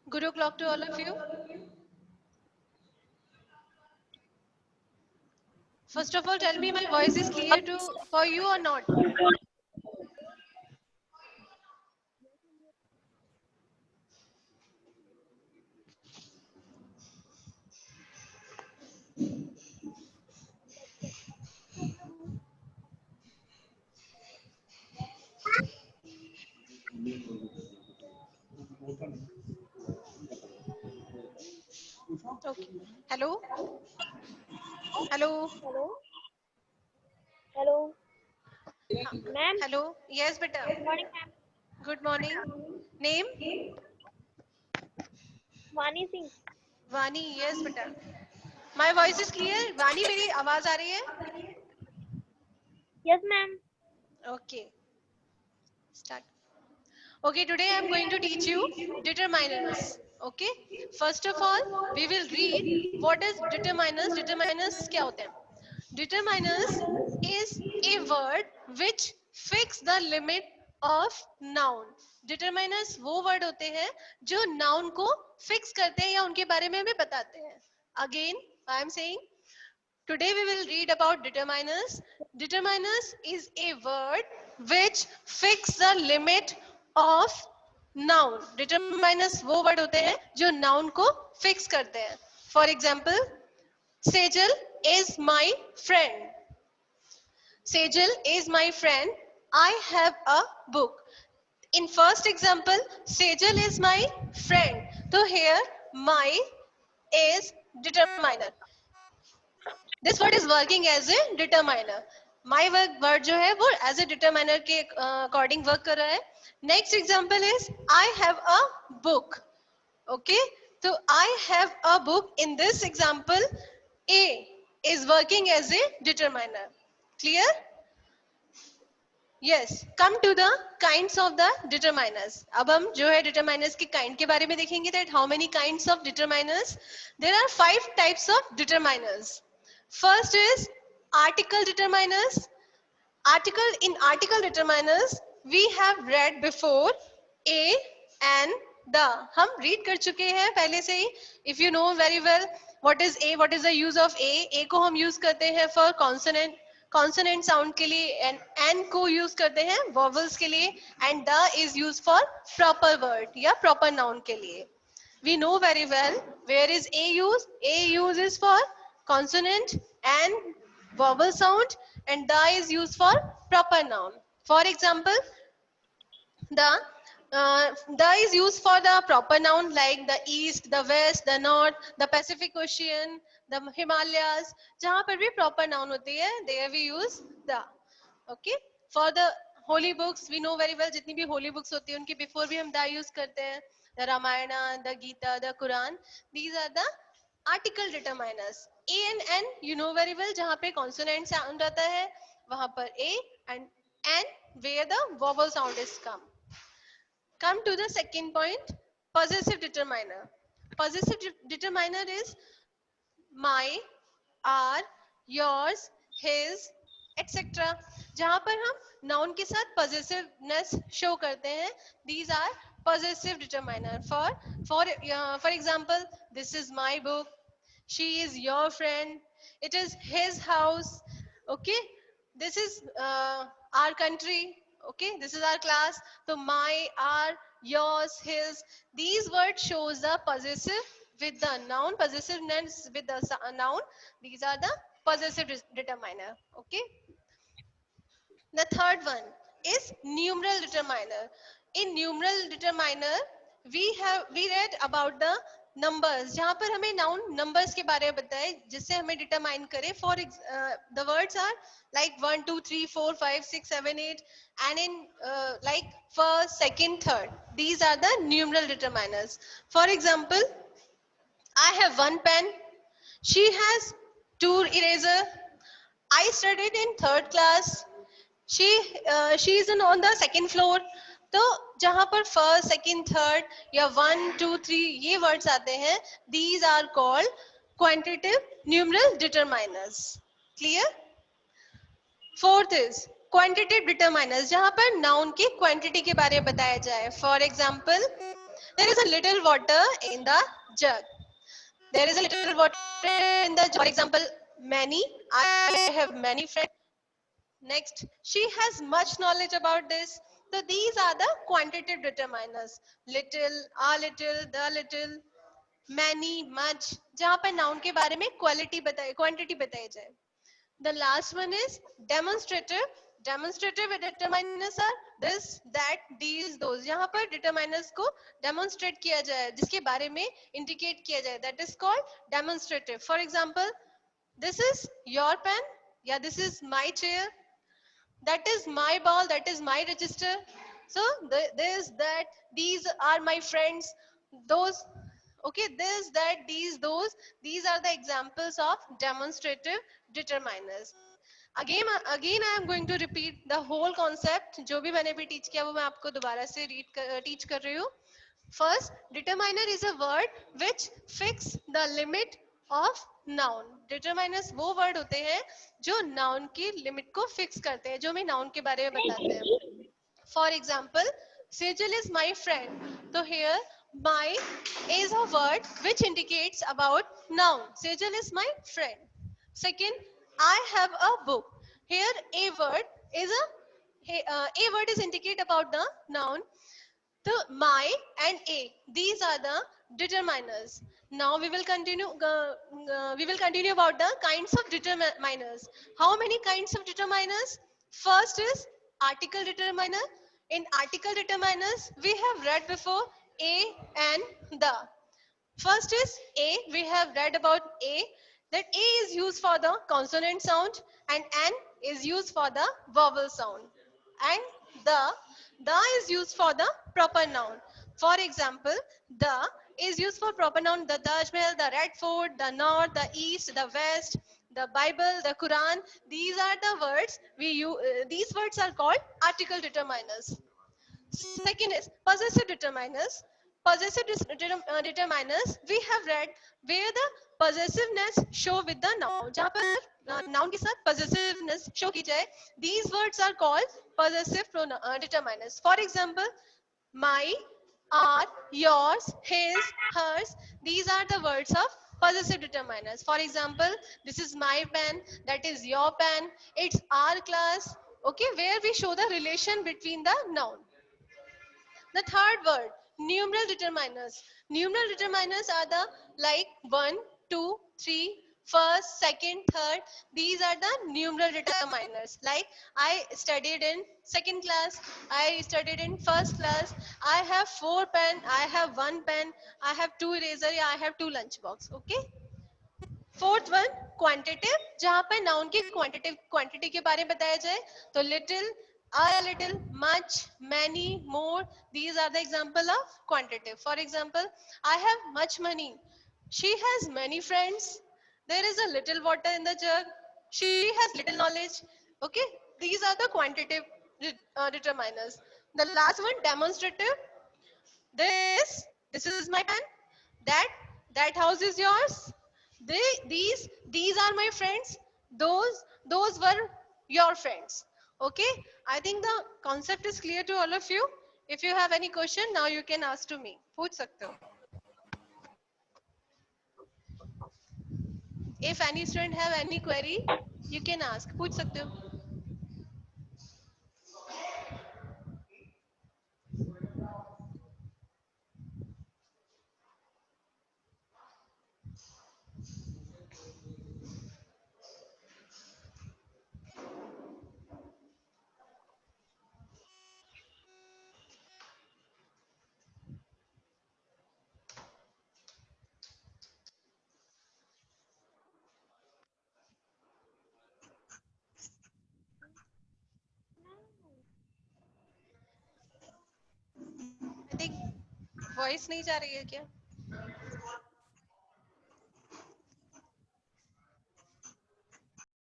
Good o'clock to all of you. First of all, tell me my voice is clear to for you or not? Okay. Hello? Hello? Hello. Hello. Ma'am. Hello? Yes, beta. Good morning, ma'am. Good morning. Name? Vani Singh. Vani. Yes, beta. My voice is clear? Vani, मेरी आवाज आ रही है? Yes, ma'am. Okay. Start. Okay, today I'm going to teach you determiners. Okay. First of all, we will read what is determiners. Determiners क्या होते हैं? Determiners is a word which fix the limit of noun. Determiners वो word होते हैं जो noun को fix करते हैं या उनके बारे में हमें बताते हैं. Again, I am saying today we will read about determiners. Determiners is a word which fix the limit of noun. Determiners वो word होते हैं जो noun को fix करते हैं. For example, Sejal is my friend. Sejal is my friend. I have a book. In first example, Sejal is my friend. So here, my is determiner. This word is working as a determiner. My word जो है वो as a determiner के according work कर रहा है. Next example is I have a book. Okay, so I have a book. In this example, A is working as a determiner. Clear? Yes. Come to the kinds of the determiners. अब हम जो है determiners के kind के बारे में देखेंगे that how many kinds of determiners. There are 5 types of determiners. First is article determiners. Article determiners we have read before a and the. हम read कर चुके हैं पहले से ही. If you know very well what is a, what is the use of a को हम use करते हैं for consonant sound के लिए and को use करते हैं vowels के लिए and the is used for proper word या proper noun के लिए. We know very well where is a used. A use is for consonant and vowel sound and the is used for proper noun. For example, the the is used for the proper noun like the east, the west, the north, the Pacific Ocean, the Himalayas. जहाँ पर भी proper noun होती है, there we use the. Okay. For the holy books, we know very well जितनी भी holy books होती है उनके before भी हम the use करते हैं. The Ramayana, the Gita, the Quran. These are the article determiners. A and N, you know very well जहाँ पे consonant sound आता है वहाँ पर A and N where the vowel sound is come. Come to the second point, possessive determiner. Possessive determiner is my, our, yours, his, etc. जहाँ पर हम noun के साथ possessiveness show करते हैं. These are possessive determiner. For example, this is my book. She is your friend. It is his house. Okay. This is our country. Okay. This is our class. So my, our, yours, his. These words shows the possessive with the noun. Possessiveness with the noun. These are the possessive determiner. Okay. The third one is numeral determiner. In numeral determiner, we read about the numbers. जहाँ पर हमें noun numbers के बारे में बताए जिससे हमें determine करे. For the words are like 1, 2, 3, 4, 5, 6, 7, 8, and in like first, second, third. These are the numeral determiners. For example, I have one pen. She has 2 eraser. I studied in third class. she is on the second floor. तो जहां पर first second third या 1 2 3 ये words आते हैं, these are called quantitative numeral determiners. Clear? Fourth is quantitative determiners, जहां पर noun की क्वांटिटी के बारे में बताया जाए. For example, there is a little water in the jug. There is a little water in the jug. For example, many. I have many friends. Next, she has much knowledge about this. So these are the quantitative determiners. Little, a little, the little, many, much. जहाँ पर noun के बारे में quantity बताई जाए. The last one is demonstrative. Demonstrative determiners are this, that, these, those. यहाँ पर determiners को demonstrate किया जाए, जिसके बारे में indicate किया जाए. That is called demonstrative. For example, this is your pen. Yeah, this is my chair. That is my ball. That is my register. So this, that, these are my friends. Those. Okay, this, that, these, those. These are the examples of demonstrative determiners. Again I am going to repeat the whole concept. जो भी मैंने भी teach किया वो मैं आपको दोबारा से teach कर रही हूँ. First, determiner is a word which fix the limit of noun. Determiners वो word होते हैं जो noun की limit को fix करते हैं, जो हमें noun के बारे में बताते हैं. For example, Sejal is my friend. So here, my is a word which indicates about noun. Sejal is my friend. Second, I have a book. Here, a word is a word is indicate about the noun. The my and a, these are the determiners. Now we will continue about the kinds of determiners. How many kinds of determiners? First is article determiner. In article determiners, we have read before a and the. First is A. We have read about A. That A is used for the consonant sound and N is used for the vowel sound. And the is used for the proper noun. For example, the is used for proper noun. The Taj Mahal, the Red Fort, the North, the East, the West, the Bible, the Quran. These are the words we use. These words are called article determiners. Second is possessive determiners. Possessive determiners we have read where the possessiveness show with the noun. जहाँ पर noun के साथ possessiveness show की जाए. These words are called possessive determiners. For example, my, our, yours, his, hers. These are the words of possessive determiners. For example, this is my pen, that is your pen, it's our class. Okay, where we show the relation between the noun. The third word, numeral determiners. Numeral determiners are the like 1, 2, 3, first, second, third. These are the numeral determiners. Like I studied in second class, I studied in first class, I have 4 pen, I have 1 pen, I have 2 eraser, I have 2 lunch box. Okay. Fourth one quantitative, जहां पर noun की quantity के बारे में बताया जाए तो little, a little, much, many, more. These are the example of quantitative. For example, I have much money. She has many friends. There is a little water in the jug. She has little knowledge. Okay, these are the quantitative determiners. The last one, demonstrative. This is my pen. That that house is yours. These are my friends. Those were your friends. Okay, I think the concept is clear to all of you. If you have any question, now you can ask to me. पूछ सकते हो. If any student have any query, you can ask. पूछ सकते हो. I think voice नहीं जा रही है क्या?